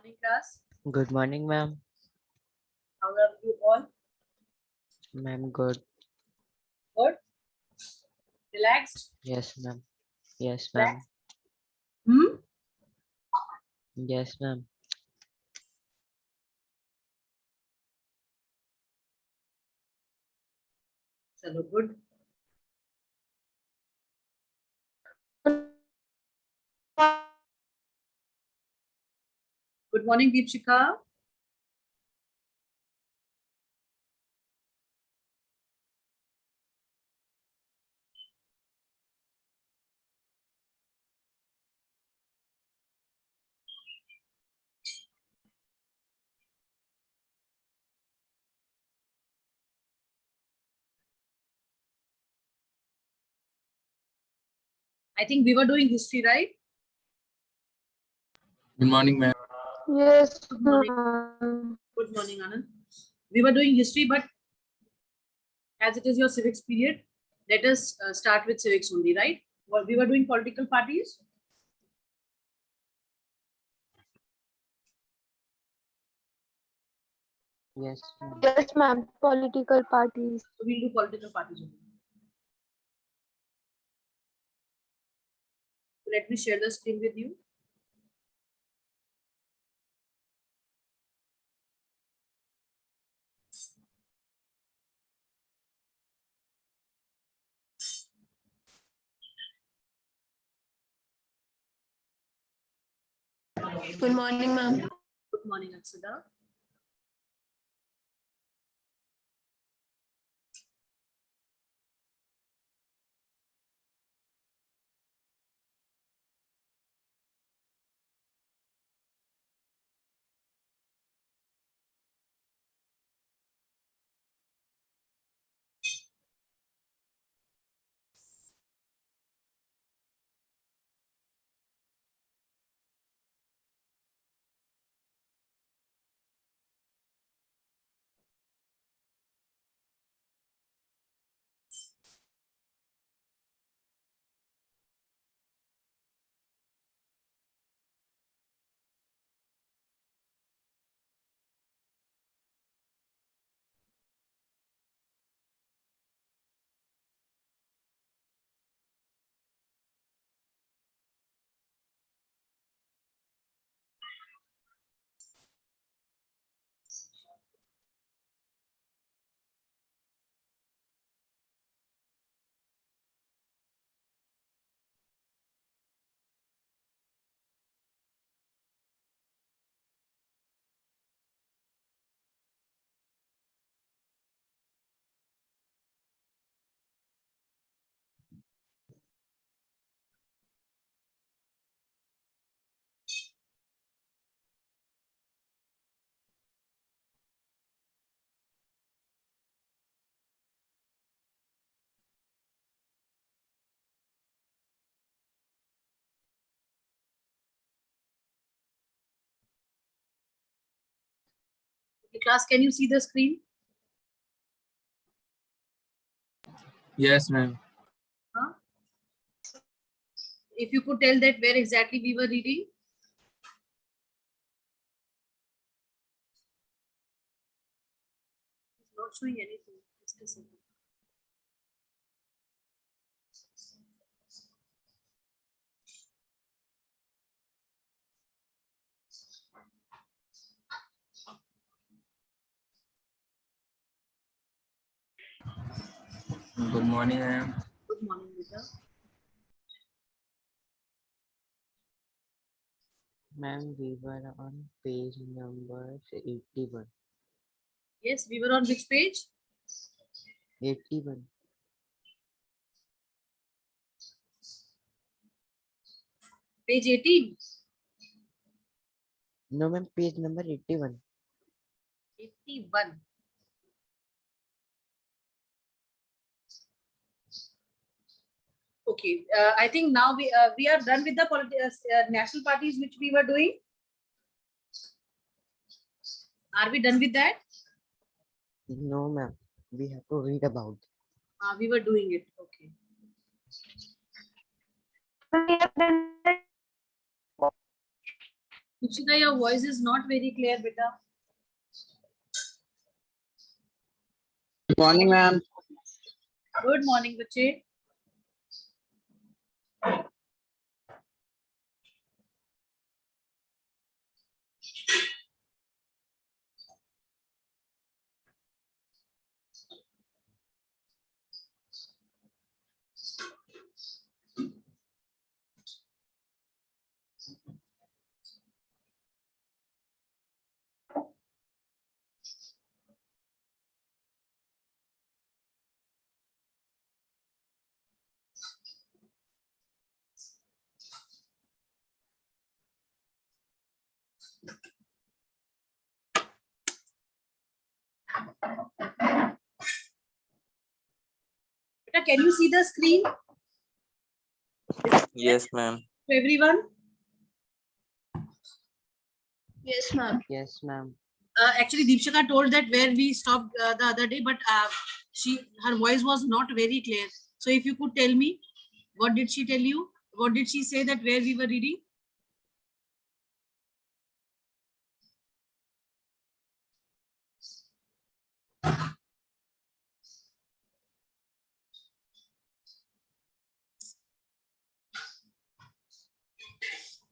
morning, class. Good morning, ma'am. How are you all? Ma'am, good. Good? Relaxed? Yes, ma'am. Yes, ma'am. Relaxed? Hmm? Yes, ma'am. Chalo, good. Good morning, Deepshika. I think we were doing history, right? Good morning, ma'am. Yes, Good morning. ma'am. Good morning, Anand. We were doing history, but as it is your civics period, let us start with civics only, right? Well, we were doing political parties. Yes, ma'am. Yes, ma'am. Political parties. So we'll do political parties only. So let me share the screen with you. Good morning, ma'am. Good morning, Aksada. Okay, class, can you see the screen? Yes, ma'am. Huh? If you could tell that where exactly we were reading. It's not showing anything. Just a second. Good morning, ma'am. Good morning, Vita. Ma'am, we were on page number 81. Yes, we were on which page? 81. Page 18. No, ma'am, page number 81. 81. Okay, I think now we are done with the national parties which we were doing. Are we done with that? No, ma'am. We have to read about. We were doing it. Okay. Dipshita, your voice is not very clear, beta. Good morning, ma'am. Good morning, bache. Beta, can you see the screen? Yes, ma'am. To everyone? Yes, ma'am. Yes, ma'am. Actually, Deepshika told that where we stopped the other day, but her voice was not very clear. So if you could tell me, what did she tell you? What did she say that where we were reading?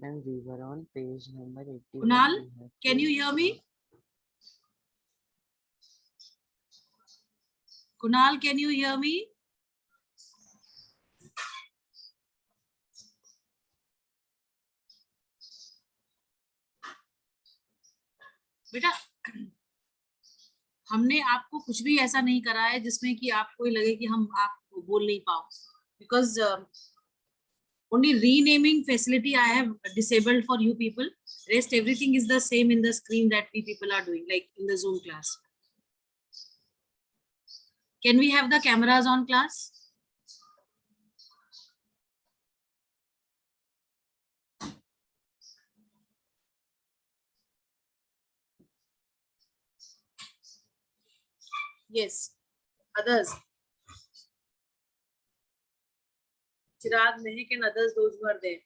And we were on page number 81. Kunal, We have can to- you hear me? Kunal, can you hear me? बेटा हमने आपको कुछ भी ऐसा नहीं करा है जिसमें कि आपको ये लगे कि हम आप बोल नहीं पाओ, because only renaming facility I have disabled for you people. Rest everything is the same in the screen that we people are doing, like in the Zoom class. Can we have the cameras on, class? Yes. Others. Chirag, Mehak and others, those who are there.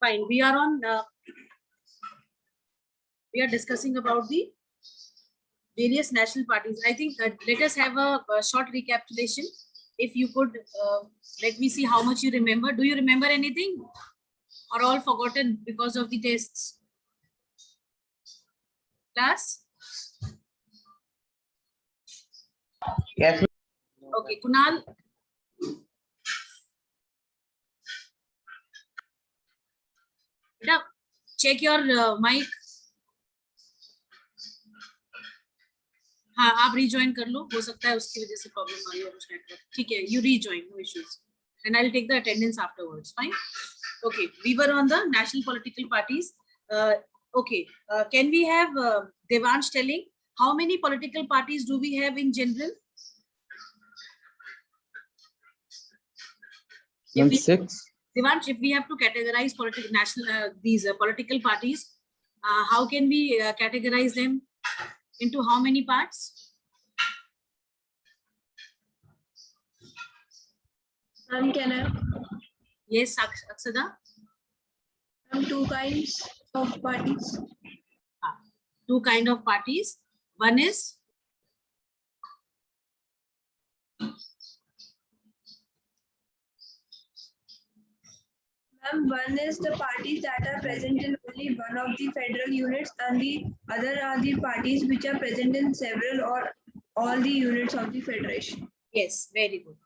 Fine. We are on. We are discussing about the various national parties. I think let us have a short recapitulation. If you could let me see how much you remember. Do you remember anything, or all forgotten because of the tests? Class? Yes, Okay, Kunal. Beta, check your mic. हाँ आप rejoin कर लो, हो सकता है उसकी वजह से problem आ रही है कुछ नेटवर्क. ठीक है, you rejoin, no issues, and I'll take the attendance afterwards. Fine. Okay, we were on the national political parties. Okay, can we have Devansh telling how many political parties do we have in general? ma'am, 6. Devansh, if we have to categorize these political parties, how can we categorize them into how many parts? Can I? Yes, Aksada. 2 kinds of parties. Two kind of parties. One is One is the parties that are present in only one of the federal units, and the other are the parties which are present in several or all the units of the federation. yes, very good.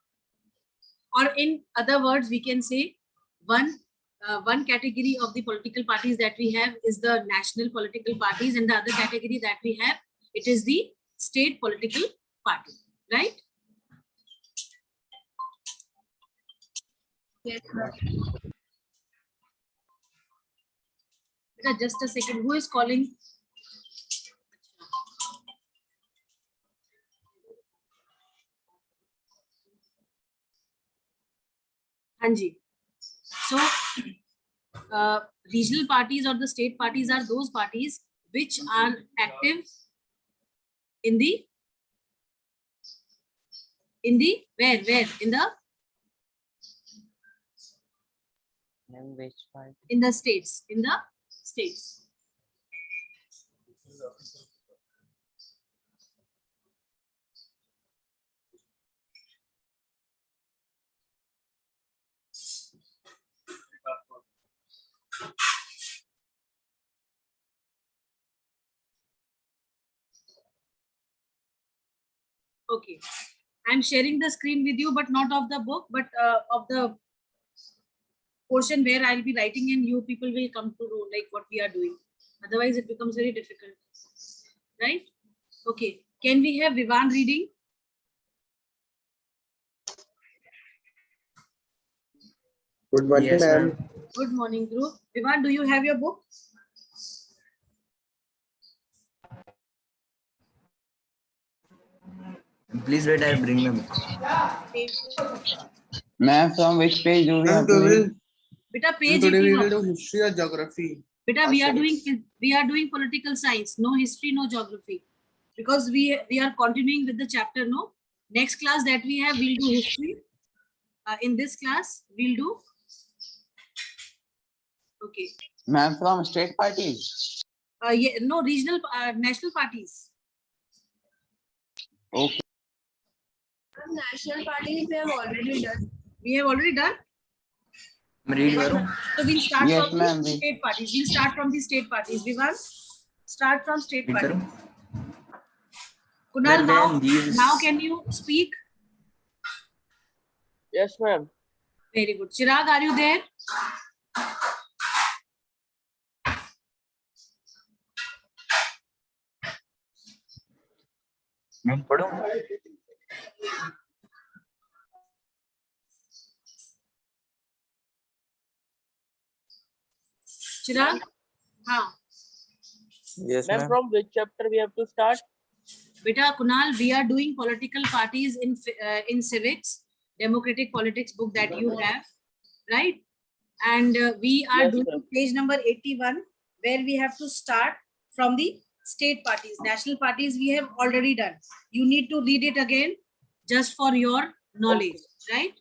Or in other words, we can say one category of the political parties that we have is the national political parties, and the other category that we have, it is the state political party, right? Yes, ma'am. Just a second, who is calling? Hanji. So regional parties or the state parties are those parties which are active in the where in the And which part? In the states. In the states. Okay. I'm sharing the screen with you, but not of the book, but of the portion where I'll be writing and you people will come to know like what we are doing. Otherwise, it becomes very difficult. Right? Okay. Can we have Vivan reading? Good morning, Yes, ma'am. ma'am. Good morning, group. Vivan, do you have your book? Please wait, I bring them. Ma'am, from which page do we have to read? Beta, page Today we 81. will do history or geography. Beta, we are doing political science, no history, no geography, because we are continuing with the chapter. No, next class that we have, we'll do history. In this class, we'll do. Okay. Ma'am, from state parties. Yeah, no regional, national parties. Okay. National parties we have already done. We have already done. Read करूं? So we'll start Yes, from ma'am. the state parties. We'll start from the state parties. Vivan, start from state Read parties. करूं? Kunal, Well, then these- now can you speak? Yes, ma'am. Very good. Chirag, are you there? मैं पढ़ूं? Chirag? हाँ. Yes, Ma'am, ma'am. from which chapter we have to start? Beta, Kunal, we are doing political parties in civics, democratic politics book that you have, right? And we are Yes, doing ma'am. page number 81, where we have to start from the state parties. National parties we have already done. You need to read it again just for your knowledge, right?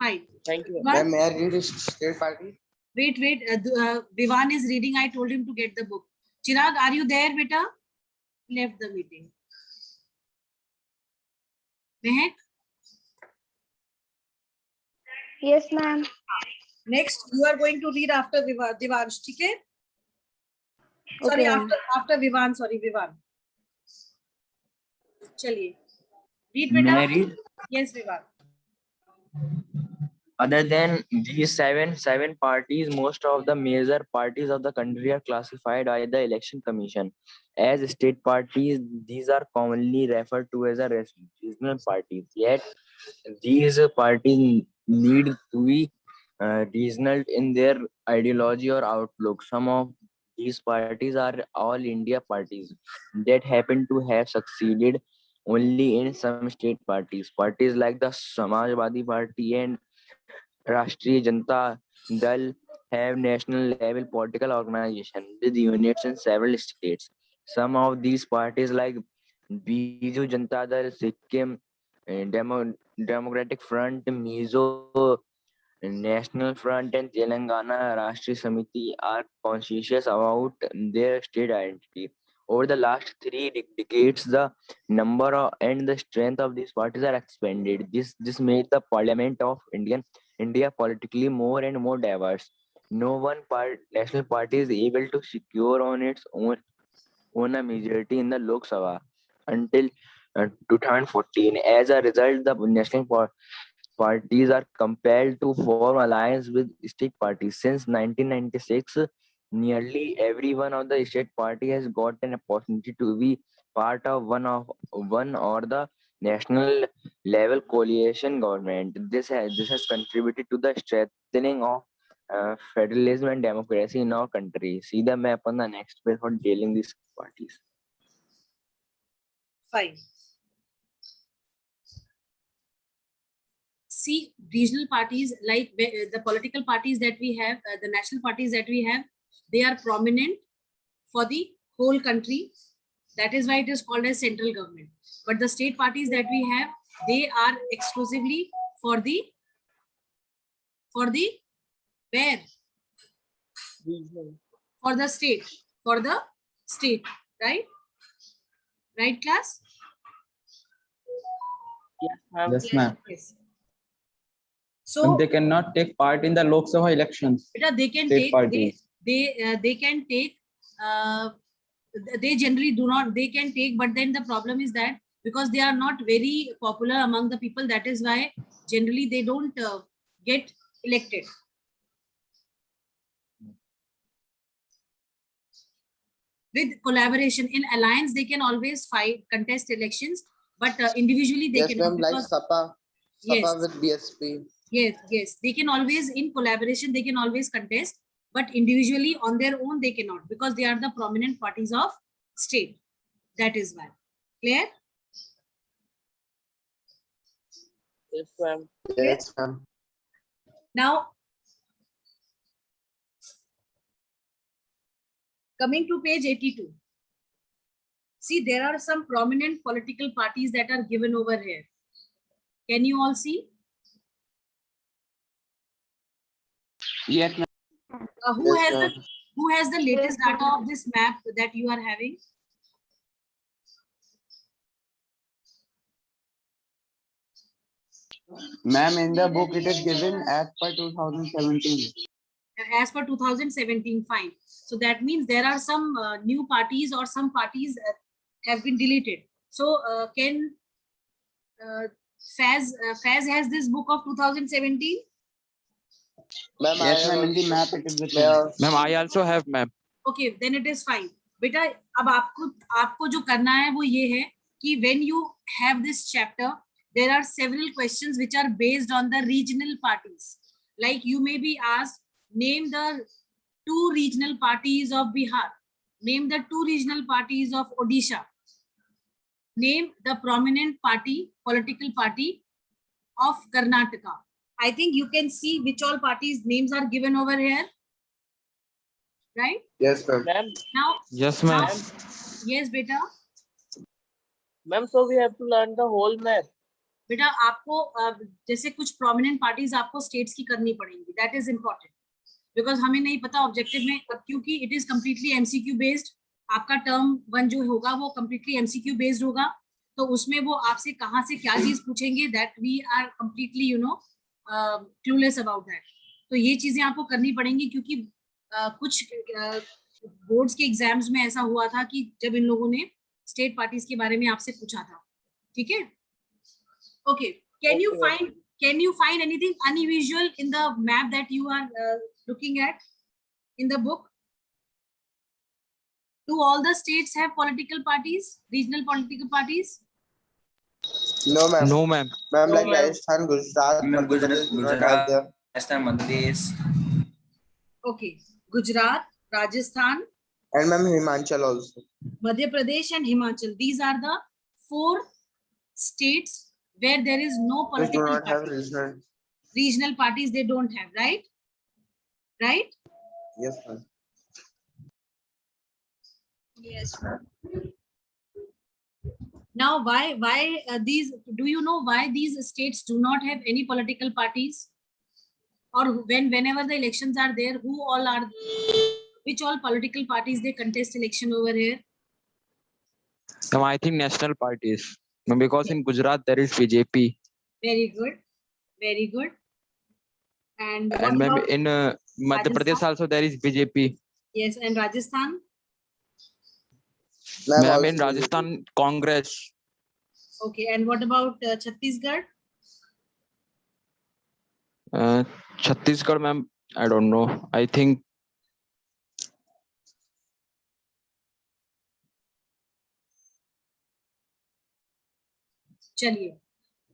Fine. Thank you. But Ma'am, may I read this state party? wait, Vivan is reading. I told him to get the book. Chirag, are you there, beta? Left the meeting. Mehak? Yes, ma'am. Next, you are going to read after Divansh, okay? Sorry, Okay, ma'am. after Vivan, sorry, Vivan. Chaliye. Read, May beta. I read? Yes, Vivan. Other than these seven parties, most of the major parties of the country are classified by the Election Commission as state parties. These are commonly referred to as a regional parties. Yet, these parties need to be regional in their ideology or outlook. Some of these parties are all India parties that happen to have succeeded only in some state parties. Parties like the Samajwadi Party and Rashtriya Janata Dal have national level political organization with units in several states. Some of these parties like Biju Janata Dal, Sikkim, Democratic Front, Mizo National Front and Telangana Rashtriya Samiti are conscious about their state identity. Over the last three decades, the number and the strength of these parties are expanded. This made the Parliament of India politically more and more diverse. No one national party is able to secure on its own a majority in the Lok Sabha until 2014. As a result, the national parties are compelled to form alliance with state parties. Since 1996, nearly every one of the state party has got an opportunity to be part of one or the national level coalition government. This has contributed to the strengthening of federalism and democracy in our country. See the map on the next page for detailing these parties. Fine. See, regional parties like the political parties that we have, the national parties that we have, they are prominent for the whole country. That is why it is called as central government. But the state parties that we have, they are exclusively for the Where? Regional. For the state. For the state, right? Right, class? Yes, ma'am. Yes, ma'am. Yes. But So, they cannot take part in the Lok Sabha elections. beta, they can State take, parties. they can take, they generally do not, they can take, but then the problem is that because they are not very popular among the people, that is why generally they don't get elected. With collaboration in alliance, they can always fight, contest elections, but individually they Yes, cannot, ma'am, like because Sapa yes, with BSP. yes, they can always, in collaboration, they can always contest, but individually on their own, they cannot, because they are the prominent parties of state. That is why. Clear? Yes, ma'am. Yes, ma'am. Now, coming to page 82. See, there are some prominent political parties that are given over here. Can you all see? Yes, ma'am. Who Yes, has the ma'am. who has the latest Yes, data of this map that you are having? Ma'am, in the book it is given as per 2017. As per 2017, fine. So that means there are some new parties, or some parties have been deleted. So can Faz has this book of 2017? Ma'am, Yes, ma'am. In the map it is written. Ma'am, I also have ma'am. Okay, then it is fine. बेटा अब आपको जो करना है वो ये है कि when you have this chapter, there are several questions which are based on the regional parties. Like you may be asked, name the 2 regional parties of Bihar, name the 2 regional parties of Odisha, name the prominent political party of Karnataka. I think you can see which all parties names are given over here, right? Yes, ma'am. Ma'am, Now, Yes, ma'am. yes, beta. ma'am, so we have to learn the whole map. बेटा आपको जैसे कुछ prominent parties आपको states की करनी पड़ेंगी, that is important, because हमें नहीं पता ऑब्जेक्टिव में, क्योंकि it is completely MCQ based. आपका टर्म 1 जो होगा वो कम्प्लीटली एमसीक्यू बेस्ड होगा, तो उसमें वो आपसे कहाँ से क्या चीज पूछेंगे, that we are completely clueless about that. तो ये चीजें आपको करनी पड़ेंगी, क्योंकि कुछ बोर्ड्स के एग्जाम्स में ऐसा हुआ था कि जब इन लोगों ने स्टेट पार्टीज के बारे में आपसे पूछा था. ठीक है? Okay, can you find anything unusual in the map that you are looking at in the book? Do all the states have political parties, regional political parties? No, ma'am. No, ma'am. Ma'am, No, like ma'am. Rajasthan, Gujarat, Ma'am, Madhya Pradesh do not have them. Rajasthan, Madhya Pradesh. Okay, Gujarat, Rajasthan, And ma'am, Himachal also. Madhya Pradesh and Himachal. These are the 4 states where there is no Which do political not have party. regional. Regional parties they don't have, right? Right? Yes, ma'am. Yes, ma'am. Now, why these? Do you know why these states do not have any political parties? Or whenever the elections are there, who all are? Which all political parties they contest election over here? Ma'am, I think national parties. Ma'am, because in Gujarat there is BJP. Very good, very good. And what And ma'am, about, in Madhya Pradesh Rajasthan? also there is BJP. Yes, and Rajasthan? Ma'am, Ma'am, in also Rajasthan Congress. Okay, and what about Chhattisgarh? Chhattisgarh, ma'am, I don't know. I think Chaliye.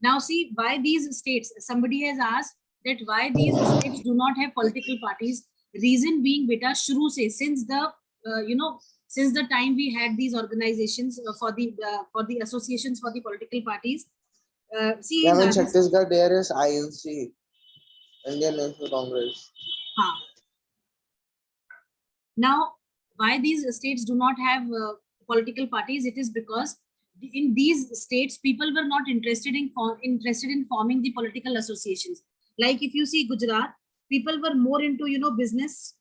Now see why these states, somebody has asked that why these states do not have political parties. Reason being, beta, shuru se, since the since the time we had these organizations for the associations for the political parties. See, in Ma'am, in Rajasthan, Chhattisgarh there is INC, Indian National Congress. हाँ. Now, why these states do not have political parties? It is because in these states, people were not interested in forming the political associations. Like if you see Gujarat, people were more into, you know, business.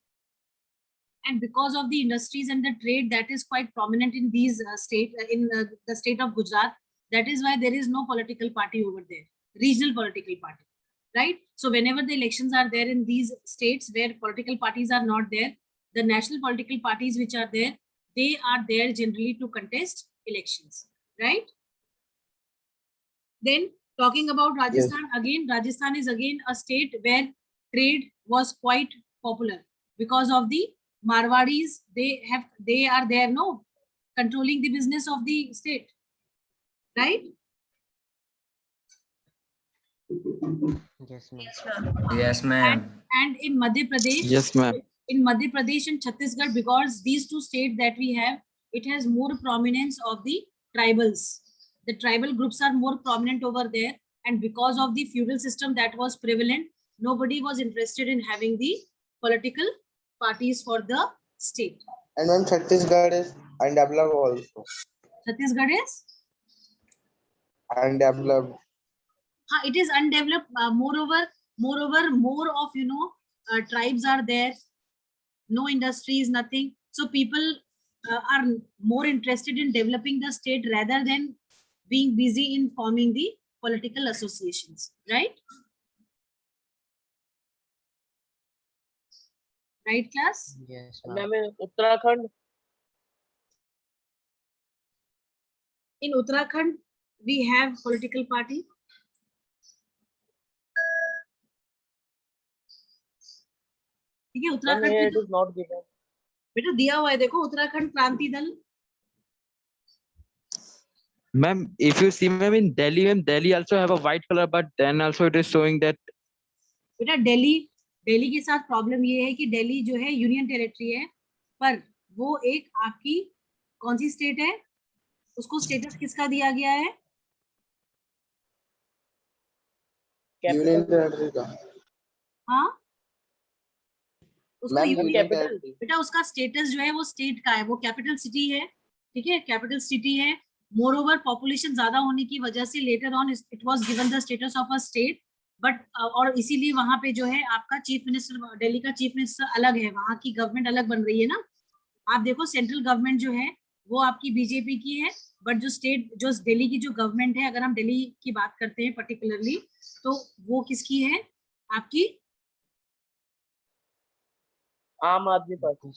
And because of the industries and the trade that is quite prominent in these the state of Gujarat, that is why there is no political party over there, regional political party, right? So whenever the elections are there in these states where political parties are not there, the national political parties which are there, they are there generally to contest elections, right? Then talking about Rajasthan, again, Rajasthan is again a state where trade was quite popular because of the Marwadis. They are there, no, controlling the business of the state, right? Yes, ma'am. Yes, ma'am. Yes, ma'am. And in Madhya Pradesh, Yes, ma'am. in Madhya Pradesh and Chhattisgarh, because these two states that we have, it has more prominence of the tribals. The tribal groups are more prominent over there, and because of the feudal system that was prevalent, nobody was interested in having the political parties for the state. And ma'am, Chhattisgarh is undeveloped also. Chhattisgarh is? Undeveloped. It is undeveloped. Moreover, more of, you know, tribes are there, no industries, nothing. So people are more interested in developing the state rather than being busy in forming the political associations, right? Right, class? Yes, ma'am. Uttarakhand. In Uttarakhand, we have political party. ठीक है, उत्तराखंड में तो not given. बेटा दिया हुआ है, देखो, Uttarakhand Kranti Dal. Ma'am, if you see, ma'am, in Delhi, ma'am, Delhi also have a white color, but then also it is showing that. बेटा दिल्ली के साथ प्रॉब्लम ये है कि दिल्ली जो है यूनियन टेरिटरी है, पर वो एक आपकी कौन सी स्टेट है, उसको स्टेटस किसका दिया गया है? यूनियन टेरिटरी का। हाँ, उसको मैम, यूनियन यूनियन टेरिटरी। बेटा उसका स्टेटस जो है वो स्टेट का है, वो कैपिटल सिटी है, ठीक है, कैपिटल सिटी है. मोर ओवर पॉपुलेशन ज्यादा होने की वजह से later on it was given the status of a state, but और इसीलिए वहां पे जो है आपका चीफ मिनिस्टर, दिल्ली का चीफ मिनिस्टर अलग है, वहां की गवर्नमेंट अलग बन रही है ना. आप देखो सेंट्रल गवर्नमेंट जो है वो आपकी बीजेपी की है, बट जो दिल्ली की जो गवर्नमेंट है, अगर हम दिल्ली की बात करते हैं पर्टिकुलरली, तो वो किसकी है? आपकी आम आदमी party.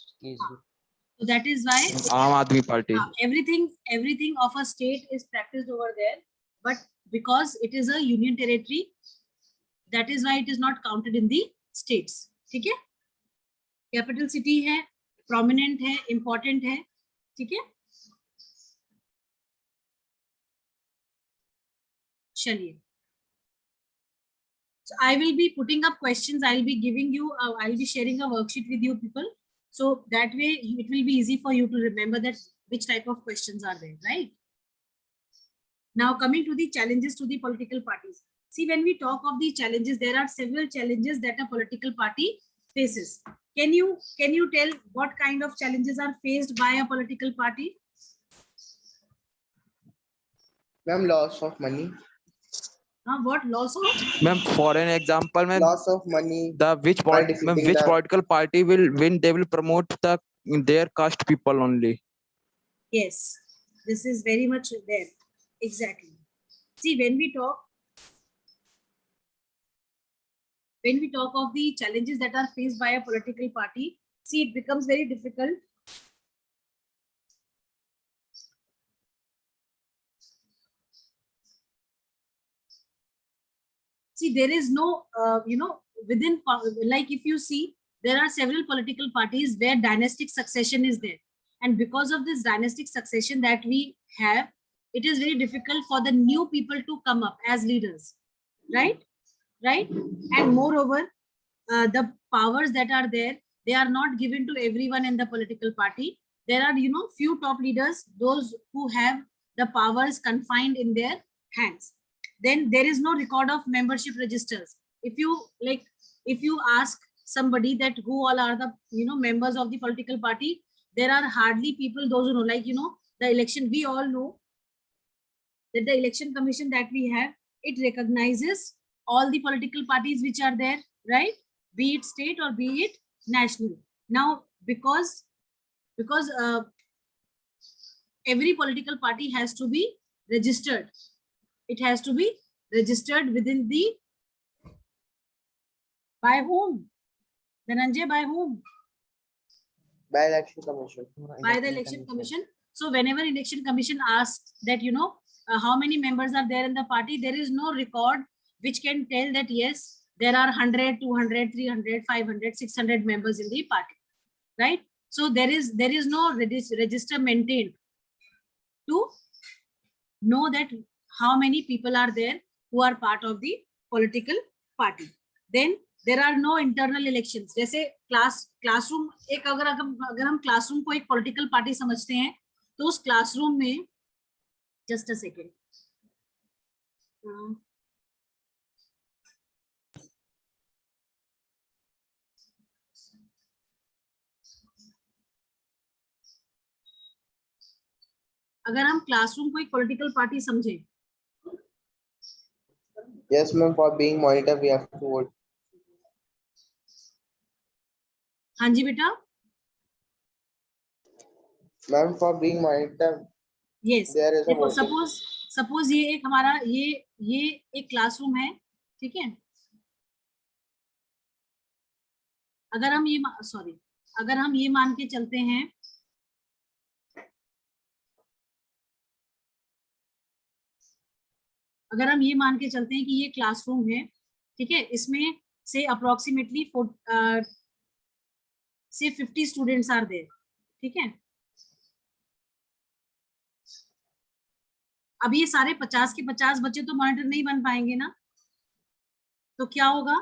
So that is why Aam Aadmi Party. everything of a state is practiced over there, but because it is a union territory, that is why it is not counted in the states. ठीक है, capital city है, prominent है, important है, ठीक है. चलिए, so I will be putting up questions. I will be giving you, I will be sharing a worksheet with you people. So that way it will be easy for you to remember that which type of questions are there, right? Now coming to the challenges to the political parties. See, when we talk of the challenges, there are several challenges that a political party faces. Can you tell what kind of challenges are faced by a political party? Ma'am, loss of money. What loss of? Ma'am, for an example, ma'am, Loss of money. which defeating the- political party will win, they will promote their caste people only. Yes, this is very much there. Exactly. See, when we talk of the challenges that are faced by a political party, see, it becomes very difficult. See, there is no, within, like if you see, there are several political parties where dynastic succession is there. And because of this dynastic succession that we have, it is very difficult for the new people to come up as leaders, right? Right? And moreover, the powers that are there, they are not given to everyone in the political party. There are, few top leaders, those who have the powers confined in their hands. Then there is no record of membership registers. If you ask somebody that who all are the members of the political party, there are hardly people, those who know, the election, we all know that the election commission that we have, it recognizes all the political parties which are there, right? be it state or be it national. Now, because every political party has to be registered. It has to be registered within the, by whom? Dhananjay, by whom? By election commission. By the election commission. So whenever election commission asks that, how many members are there in the party, there is no record which can tell that yes, there are 100, 200, 300, 500, 600 members in the party, right? So there is no register maintained to know that how many people are there who are part of the political party. Then there are no internal elections. जैसे classroom, एक अगर हम classroom को एक political party समझते हैं, तो उस classroom में, just a second, अगर हम classroom को एक political party समझें, Yes, ma'am. For being monitor, we have to vote. हाँ जी बेटा, Ma'am, for being monitor, yes. there is a देखो, voting. suppose ये एक हमारा ये एक क्लासरूम है, ठीक है? अगर हम ये मान के चलते हैं, अगर हम ये मान के चलते हैं कि ये क्लासरूम है, ठीक है, इसमें से अप्रोक्सीमेटली से 50 स्टूडेंट्स आर देयर, ठीक है? अब ये सारे 50 के 50 बच्चे तो मॉनिटर नहीं बन पाएंगे ना, तो क्या होगा?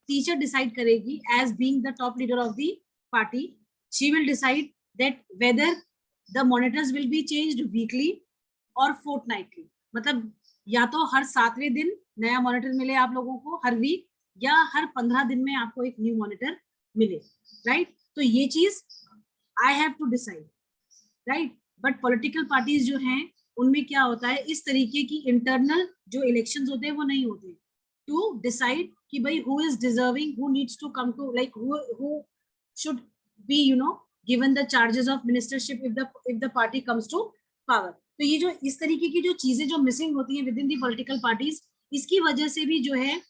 टीचर डिसाइड करेगी, as being the top leader of the party, she will decide that whether the monitors will be changed weekly और फोर्टनाइटली, मतलब या तो हर 7वें दिन नया मॉनिटर मिले आप लोगों को हर वीक, या हर 15 दिन में आपको एक न्यू मॉनिटर मिले, राइट? तो ये चीज I have to decide, right? But political parties जो हैं उनमें क्या होता है, इस तरीके की इंटरनल जो इलेक्शंस होते हैं वो नहीं होते, टू डिसाइड कि भाई who is deserving, who needs to come to, like who should be given the charges of ministership if the party comes to power. तो ये जो इस तरीके की जो चीजें जो मिसिंग होती हैं with in the political parties, इसकी वजह से भी जो है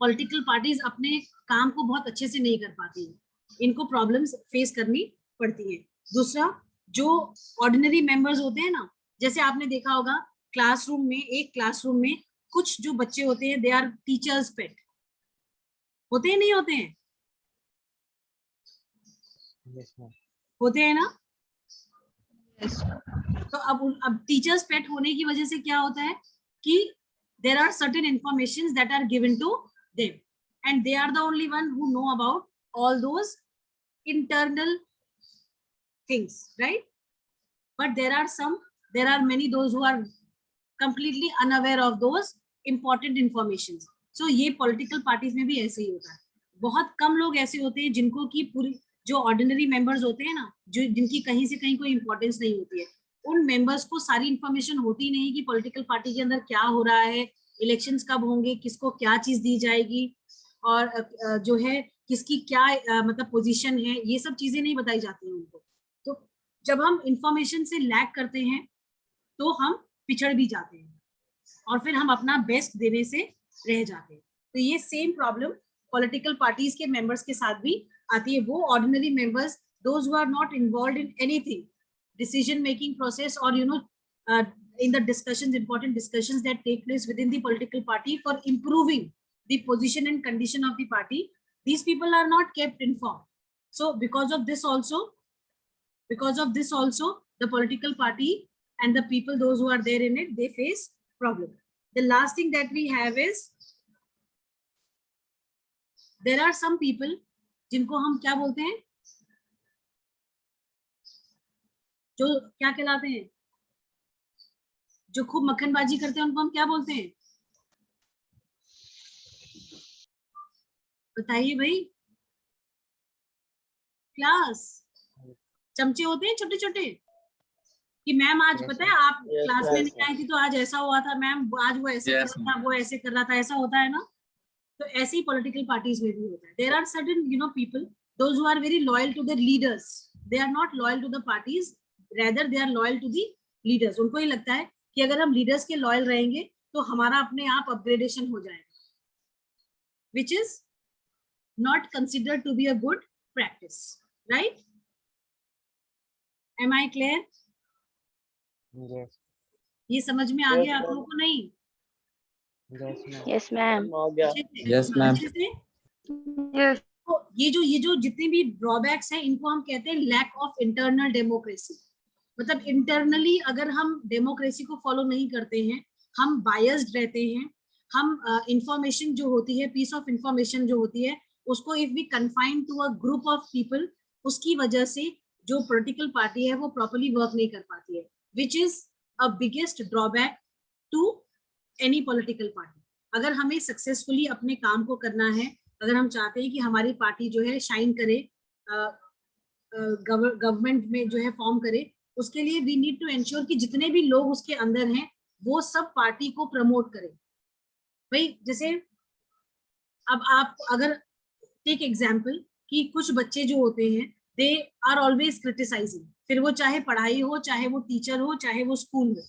पॉलिटिकल पार्टीज अपने काम को बहुत अच्छे से नहीं कर पाती हैं, इनको प्रॉब्लम्स फेस करनी पड़ती है. दूसरा, जो ऑर्डिनरी मेंबर्स होते हैं ना, जैसे आपने देखा होगा एक क्लासरूम में कुछ जो बच्चे होते हैं, दे आर टीचर्स पेट, होते हैं नहीं होते हैं? Yes, ma'am. होते हैं ना? Yes. तो अब टीचर्स पेट होने की वजह से क्या होता है कि there are certain informations that are given to them and they are the only one who know about all those internal things, right? But there are many those who are completely unaware of those important informations. So ये political parties में भी ऐसे ही होता है. बहुत कम लोग ऐसे होते हैं जिनको की पूरी, जो ऑर्डिनरी मेंबर्स होते हैं ना, जो जिनकी कहीं से कहीं कोई इंपॉर्टेंस नहीं होती है, उन मेंबर्स को सारी इंफॉर्मेशन होती नहीं कि पॉलिटिकल पार्टी के अंदर क्या हो रहा है, इलेक्शंस कब होंगे, किसको क्या चीज दी जाएगी, और जो है किसकी क्या मतलब पोजीशन है, ये सब चीजें नहीं बताई जाती हैं उनको. तो जब हम इंफॉर्मेशन से लैक करते हैं तो हम पिछड़ भी जाते हैं और फिर हम अपना बेस्ट देने से रह जाते हैं. तो ये सेम प्रॉब्लम पॉलिटिकल पार्टीज के मेंबर्स के साथ भी आती है. वो ordinary members, those who are not involved in anything, decision making process, or in the discussions, important discussions that take place within the political party for improving the position and condition of the party, these people are not kept informed. So because of this also the political party and the people, those who are there in it, they face problem. The last thing that we have is there are some people जिनको हम क्या बोलते हैं, जो क्या कहलाते हैं, जो खूब मक्खनबाजी करते हैं, उनको हम क्या बोलते हैं? बताइए भाई. क्लास चमचे होते हैं छोटे छोटे, कि मैम आज पता है आप क्लास में नहीं आई थी तो आज ऐसा हुआ था मैम, आज वो ऐसे कर रहा था, वो ऐसे कर रहा था, ऐसा होता है ना? तो ऐसे ही पॉलिटिकल पार्टीज में भी होता है. There are certain people those who are very loyal to the leaders. They are not loyal to the parties, rather they are loyal to the leaders. उनको ये लगता है कि अगर हम लीडर्स के लॉयल रहेंगे तो हमारा अपने आप अपग्रेडेशन हो जाएगा, which is not considered to be a good practice, right? Am I clear? Yes. ये समझ में आ Yes, गया आप ma'am. लोगों को? नहीं Yes, ma'am. Yes, ma'am. हो गया. अच्छे से? Yes, ma'am. अच्छे से? Yes. तो ये जो जितने भी ड्रॉबैक्स हैं इनको हम कहते हैं लैक ऑफ इंटरनल डेमोक्रेसी. मतलब इंटरनली अगर हम डेमोक्रेसी को फॉलो नहीं करते हैं, हम बायस्ड रहते हैं, हम इंफॉर्मेशन जो होती है, पीस ऑफ इंफॉर्मेशन जो होती है, उसको if we confine to a group of people, उसकी वजह से जो पॉलिटिकल पार्टी है वो प्रॉपर्ली वर्क नहीं कर पाती है, which is a biggest drawback to any political party. अगर हमें सक्सेसफुली अपने काम को करना है, अगर हम चाहते हैं कि हमारी पार्टी जो है शाइन करे, गवर्नमेंट में जो है फॉर्म करे, उसके लिए वी नीड टू एंश्योर कि जितने भी लोग उसके अंदर हैं वो सब पार्टी को प्रमोट करें. भाई जैसे अब आप अगर टेक एग्जांपल कि कुछ बच्चे जो होते हैं दे आर ऑलवेज क्रिटिसाइजिंग, फिर वो चाहे पढ़ाई हो, चाहे वो टीचर हो, चाहे वो स्कूल हो,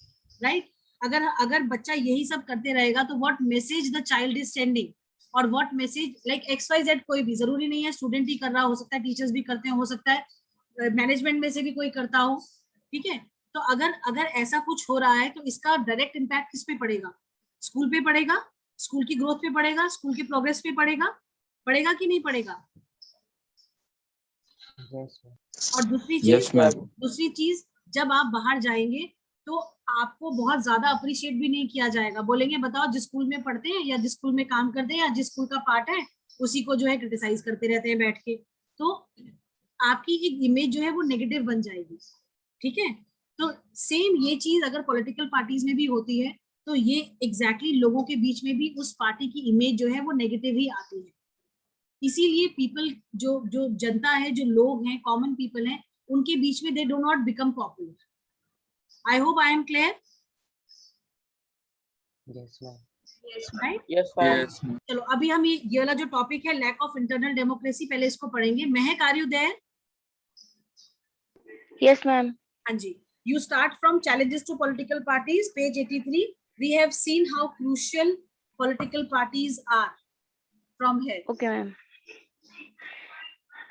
राइट? अगर बच्चा यही सब करते रहेगा तो what message the child is sending, और व्हाट मैसेज लाइक XYZ, कोई भी जरूरी नहीं है स्टूडेंट ही कर रहा, हो सकता है टीचर्स भी करते हो सकता है मैनेजमेंट में से भी कोई करता हो, ठीक है? तो अगर ऐसा कुछ हो रहा है तो इसका डायरेक्ट इम्पैक्ट किस पे पड़ेगा? स्कूल पे पड़ेगा, स्कूल की ग्रोथ पे पड़ेगा, स्कूल की प्रोग्रेस पे पड़ेगा कि नहीं पड़ेगा? Yes, ma'am. और दूसरी चीज जब आप बाहर जाएंगे तो आपको बहुत ज्यादा अप्रिशिएट भी नहीं किया जाएगा. बोलेंगे बताओ जिस स्कूल में पढ़ते हैं या जिस स्कूल में काम करते हैं या जिस स्कूल का पार्ट है उसी को जो है क्रिटिसाइज करते रहते हैं बैठ के, तो आपकी एक इमेज जो है वो नेगेटिव बन जाएगी, ठीक है? तो सेम ये चीज अगर पॉलिटिकल पार्टीज में भी होती है तो ये एग्जैक्टली लोगों के बीच में भी उस पार्टी की इमेज जो है वो नेगेटिव ही आती है. इसीलिए पीपल जो जनता है, जो लोग हैं, कॉमन पीपल हैं, उनके बीच में दे do not become popular. I hope I am clear, Yes, ma'am. Right? Yes, ma'am. चलो अभी हम ये वाला जो टॉपिक है लैक ऑफ इंटरनल डेमोक्रेसी, पहले इसको पढ़ेंगे. महक, are you there? Yes, ma'am. हाँ जी. You start from challenges to political parties, page 83. We have seen how crucial political parties are from here. Okay, ma'am.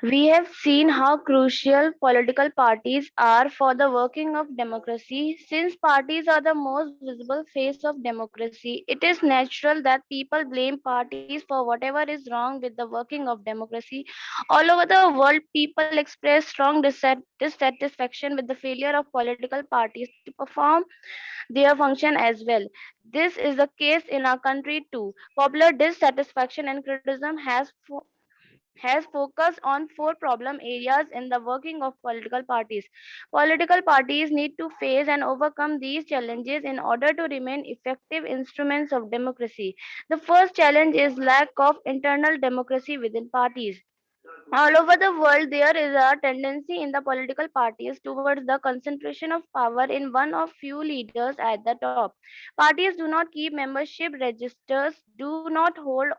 We have seen how crucial political parties are for the working of democracy. Since parties are the most visible face of democracy, it is natural that people blame parties for whatever is wrong with the working of democracy. All over the world, people express strong dissatisfaction with the failure of political parties to perform their function as well. This is the case in our country too. Popular dissatisfaction and criticism has focused on 4 problem areas in the working of political parties. Political parties need to face and overcome these challenges in order to remain effective instruments of democracy. The first challenge is lack of internal democracy within parties. All over the world, there is a tendency in the political parties towards the concentration of power in one or few leaders at the top. Parties do not keep membership registers, do not hold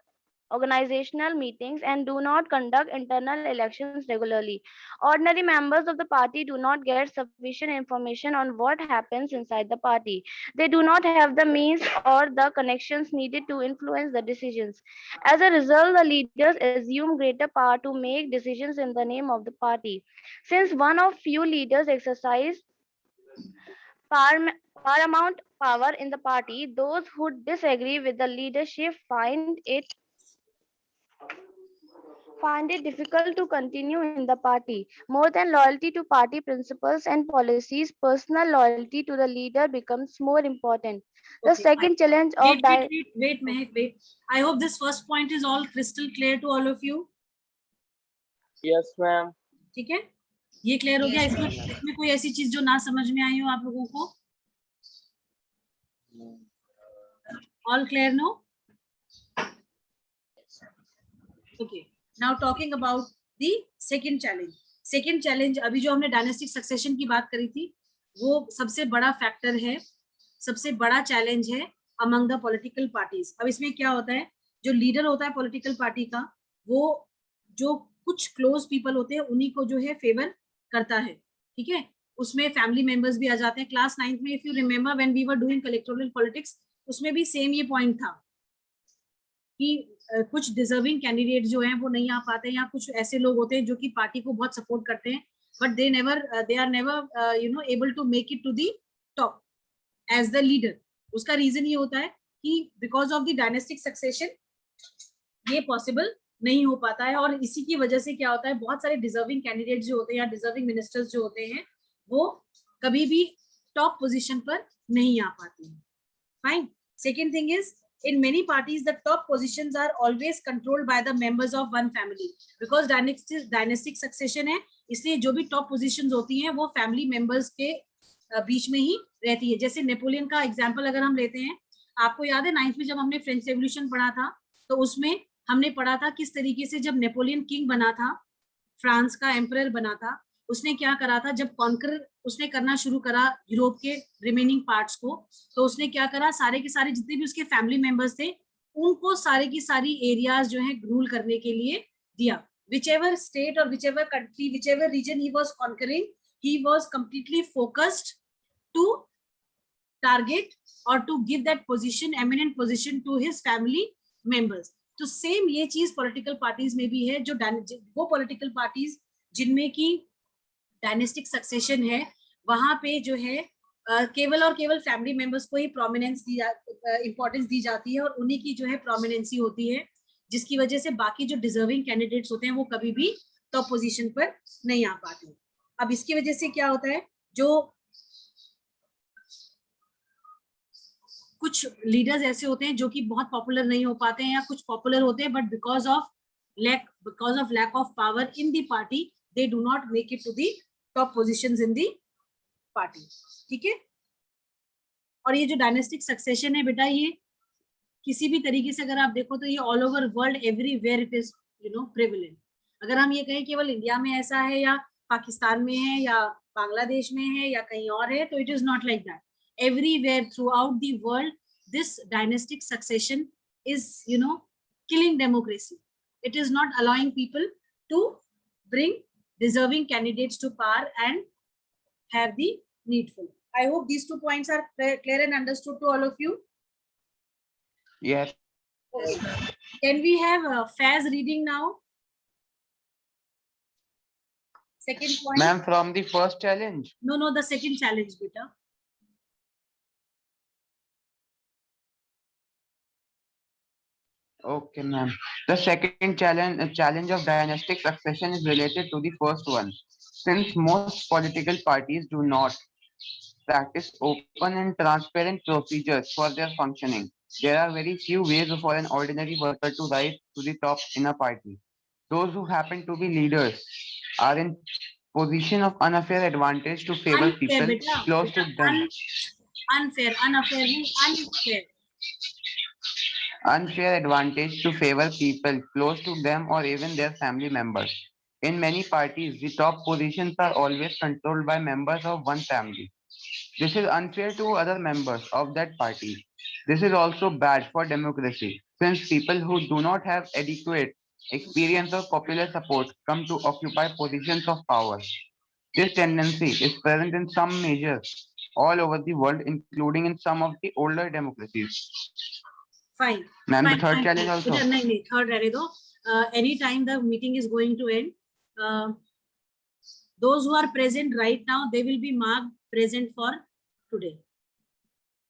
organizational meetings, and do not conduct internal elections regularly. Ordinary members of the party do not get sufficient information on what happens inside the party. They do not have the means or the connections needed to influence the decisions. As a result, the leaders assume greater power to make decisions in the name of the party. Since one of few leaders exercise paramount power in the party, those who disagree with the leadership find it difficult to continue in the party. More than loyalty to party principles and policies, personal loyalty to the leader becomes more important. The Okay, second challenge of wait, Mehak, wait. I hope this first point is all crystal clear to all of you. Yes, ma'am. ठीक है, ये clear हो गया? इसमें कोई ऐसी चीज जो ना समझ में आई हो आप लोगों को? All clear, no? Okay. Now talking about the second challenge. Second challenge, अभी जो हमने डायनेस्टिक सक्सेशन की बात करी थी, वो सबसे बड़ा फैक्टर है, सबसे बड़ा चैलेंज है among the political parties. अब इसमें क्या होता है जो लीडर होता है पॉलिटिकल पार्टी का, वो जो कुछ क्लोज पीपल होते हैं उन्हीं को जो है फेवर करता है, ठीक है। उसमें फैमिली मेंबर्स भी आ जाते हैं। क्लास 9th में if you remember when we were doing electoral politics, उसमें भी सेम ये पॉइंट था कि कुछ डिजर्विंग कैंडिडेट जो हैं वो नहीं आ पाते, या कुछ ऐसे लोग होते हैं जो कि पार्टी को बहुत सपोर्ट करते हैं, but they are never able to make it to the top as the leader. उसका रीजन ये होता है कि because of the dynastic succession ये पॉसिबल नहीं हो पाता है, और इसी की वजह से क्या होता है, बहुत सारे डिजर्विंग कैंडिडेट जो होते हैं या डिजर्विंग मिनिस्टर्स जो होते हैं वो कभी भी टॉप पोजीशन पर नहीं आ पाते हैं। Fine. Second thing is, in many parties the top positions are always controlled by the members of one family, because dynastic succession है, इसलिए जो भी top positions होती हैं वो family members के बीच में ही रहती है। जैसे नेपोलियन का एग्जाम्पल अगर हम लेते हैं, आपको याद है 9th में जब हमने फ्रेंच रेवोल्यूशन पढ़ा था, तो उसमें हमने पढ़ा था किस तरीके से जब नेपोलियन किंग बना था, फ्रांस का एम्परर बना था, उसने क्या करा था, जब कॉन्कर उसने करना शुरू करा यूरोप के रिमेनिंग पार्ट्स को, तो उसने क्या करा, सारे के सारे जितने भी उसके फैमिली मेंबर्स थे उनको सारे की सारी एरियाज जो है रूल करने के लिए दिया। whichever state or whichever country, whichever region he was conquering, he was completely focused to target or to give that position, eminent position to his family members. तो सेम ये चीज पॉलिटिकल पार्टीज में भी है, जो वो पॉलिटिकल पार्टीज जिनमें की डायनेस्टिक सक्सेशन है, वहां पे जो है केवल और केवल फैमिली मेंबर्स को ही प्रोमिनेंस इंपॉर्टेंस दी जाती है, और उन्हीं की जो है प्रोमिनेंसी होती है, जिसकी वजह से बाकी जो डिजर्विंग कैंडिडेट्स होते हैं वो कभी भी टॉप पोजीशन पर नहीं आ पाते। अब इसकी वजह से क्या होता है, जो कुछ लीडर्स ऐसे होते हैं जो कि बहुत पॉपुलर नहीं हो पाते हैं, या कुछ पॉपुलर होते हैं but because of lack of power in the party they do not make it to the top positions in the party, ठीक है। और ये जो डायनेस्टिक सक्सेशन है बेटा, ये किसी भी तरीके से अगर आप देखो तो ये all over world everywhere it is prevalent. अगर हम ये कहें केवल इंडिया में ऐसा है या पाकिस्तान में है या बांग्लादेश में है या कहीं और है, तो it is not like that. Everywhere throughout the world, this dynastic succession is, killing democracy. It is not allowing people to bring deserving candidates to power and have the needful. I hope these 2 points are clear and understood to all of you. Yes. Can we have Faz reading now? Second point. Ma'am, from the first challenge. No, the second challenge, beta. Okay, ma'am. The second challenge of dynastic succession is related to the first one. Since most political parties do not practice open and transparent procedures for their functioning, there are very few ways for an ordinary worker to rise to the top in a party. Those who happen to be leaders are in position of unfair advantage to favor Unfair, people beta. close to them. Unfair means unfair. Unfair advantage to favor people close to them or even their family members. In many parties, the top positions are always controlled by members of one family. This is unfair to other members of that party. This is also bad for democracy, since people who do not have adequate experience or popular support come to occupy positions of power. This tendency is present in some measures all over the world, including in some of the older democracies. Fine. Ma'am, the Fine, third fine, challenge fine. also. Beta, नहीं, third रहने दो. Anytime the meeting is going to end, those who are present right now, they will be marked present for today.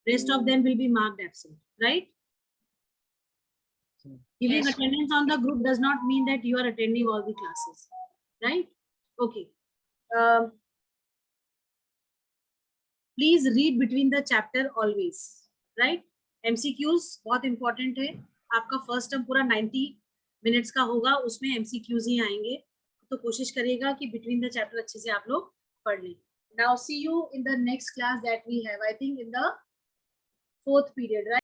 Rest of them will be marked absent, right? Giving attendance on the group does not mean that you are attending all the classes, right? Okay. Please read between the chapter always, right? MCQs बहुत important है। आपका first term पूरा 90 minutes का होगा, उसमें MCQs ही आएंगे, तो कोशिश करिएगा कि बिटवीन द चैप्टर अच्छे से आप लोग पढ़ लें। Now see you in the next class that we have, I think in the 4th period, right?